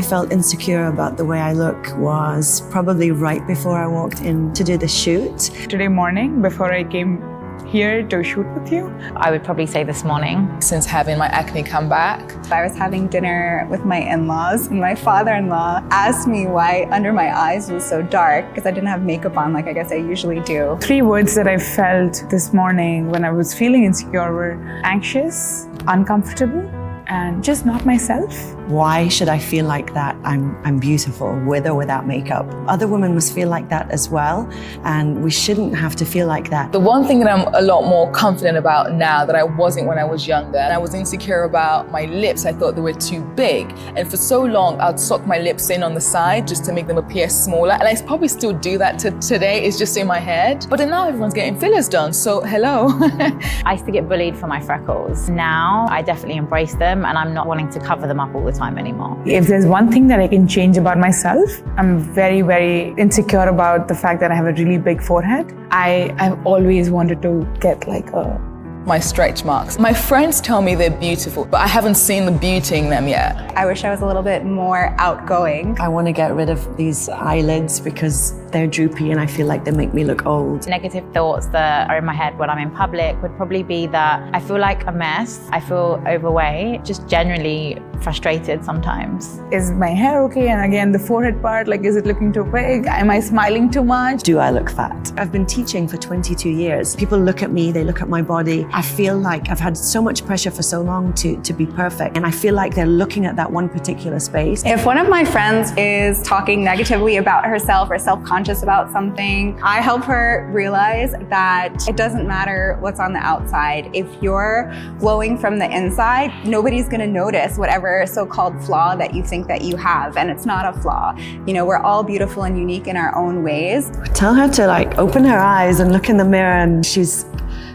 felt insecure about the way I look was probably right before I walked in to do the shoot. Today morning, before I came here to shoot with you. I would probably say this morning. Since having my acne come back. I was having dinner with my in-laws and my father-in-law asked me why under my eyes was so dark because I didn't have makeup on like I guess I usually do. 3 words that I felt this morning when I was feeling insecure were anxious, uncomfortable, and just not myself. Why should I feel like that I'm beautiful with or without makeup? Other women must feel like that as well, and we shouldn't have to feel like that. The one thing that I'm a lot more confident about now that I wasn't when I was younger, and I was insecure about my lips. I thought they were too big, and for so long I'd sock my lips in on the side just to make them appear smaller, and I probably still do that to today. It's just in my head. But then now everyone's getting fillers done, so hello. I used to get bullied for my freckles. Now I definitely embrace them and I'm not wanting to cover them up all the time anymore. If there's one thing that I can change about myself, I'm very, very insecure about the fact that I have a really big forehead. I've always wanted to get like my stretch marks. My friends tell me they're beautiful, but I haven't seen the beauty in them yet. I wish I was a little bit more outgoing. I want to get rid of these eyelids because they're droopy and I feel like they make me look old. Negative thoughts that are in my head when I'm in public would probably be that I feel like a mess, I feel overweight, just generally frustrated sometimes. Is my hair okay? And again, the forehead part, like is it looking too big? Am I smiling too much? Do I look fat? I've been teaching for 22 years. People look at me, they look at my body. I feel like I've had so much pressure for so long to be perfect. And I feel like they're looking at that one particular space. If one of my friends is talking negatively about herself or self-conscious about something, I help her realize that it doesn't matter what's on the outside. If you're glowing from the inside, nobody's gonna notice whatever so-called flaw that you think that you have. And it's not a flaw. You know, we're all beautiful and unique in our own ways. Tell her to like open her eyes and look in the mirror, and she's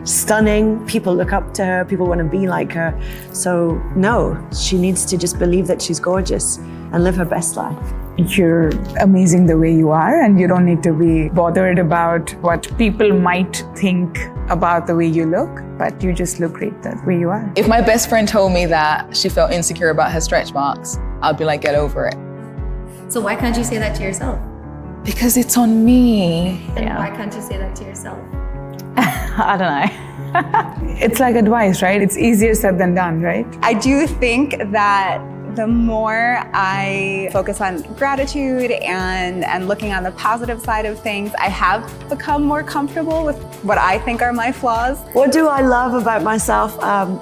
stunning. People look up to her, people want to be like her. So no, she needs to just believe that she's gorgeous and live her best life. You're amazing the way you are, and you don't need to be bothered about what people might think about the way you look, but you just look great the way you are. If my best friend told me that she felt insecure about her stretch marks, I'd be like, get over it. So why can't you say that to yourself? Because it's on me. And why can't you say that to yourself? I don't know. It's like advice, right? It's easier said than done, right? I do think that the more I focus on gratitude and looking on the positive side of things, I have become more comfortable with what I think are my flaws. What do I love about myself?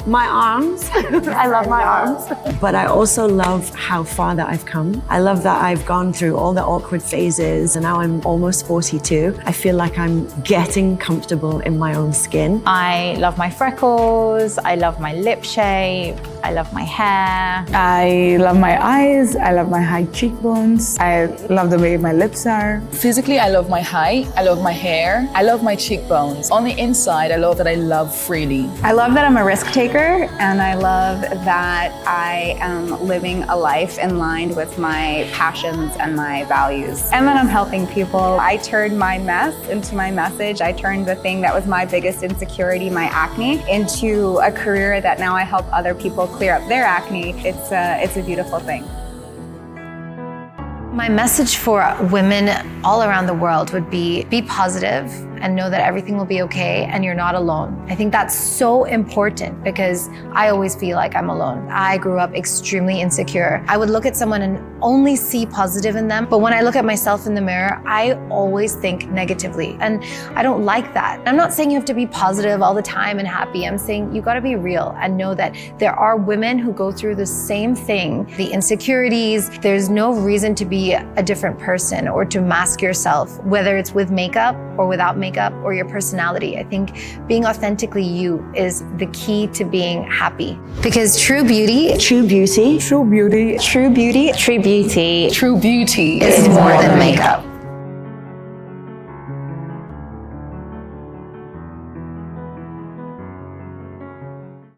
My arms. I love my arms. But I also love how far that I've come. I love that I've gone through all the awkward phases and now I'm almost 42. I feel like I'm getting comfortable in my own skin. I love my freckles, I love my lip shape, I love my hair. I love my eyes, I love my high cheekbones, I love the way my lips are. Physically, I love my height, I love my hair, I love my cheekbones. On the inside, I love that I love freely. I love that I'm a risk taker, and I love that I am living a life in line with my passions and my values. And that I'm helping people. I turned my mess into my message. I turned the thing that was my biggest insecurity, my acne, into a career that now I help other people clear up their acne. It's a beautiful thing. My message for women all around the world would be positive and know that everything will be okay and you're not alone. I think that's so important because I always feel like I'm alone. I grew up extremely insecure. I would look at someone and only see positive in them, but when I look at myself in the mirror, I always think negatively, and I don't like that. I'm not saying you have to be positive all the time and happy. I'm saying you gotta be real and know that there are women who go through the same thing, the insecurities. There's no reason to be a different person or to mask yourself, whether it's with makeup or without makeup or your personality. I think being authentically you is the key to being happy. Because true beauty is more than makeup.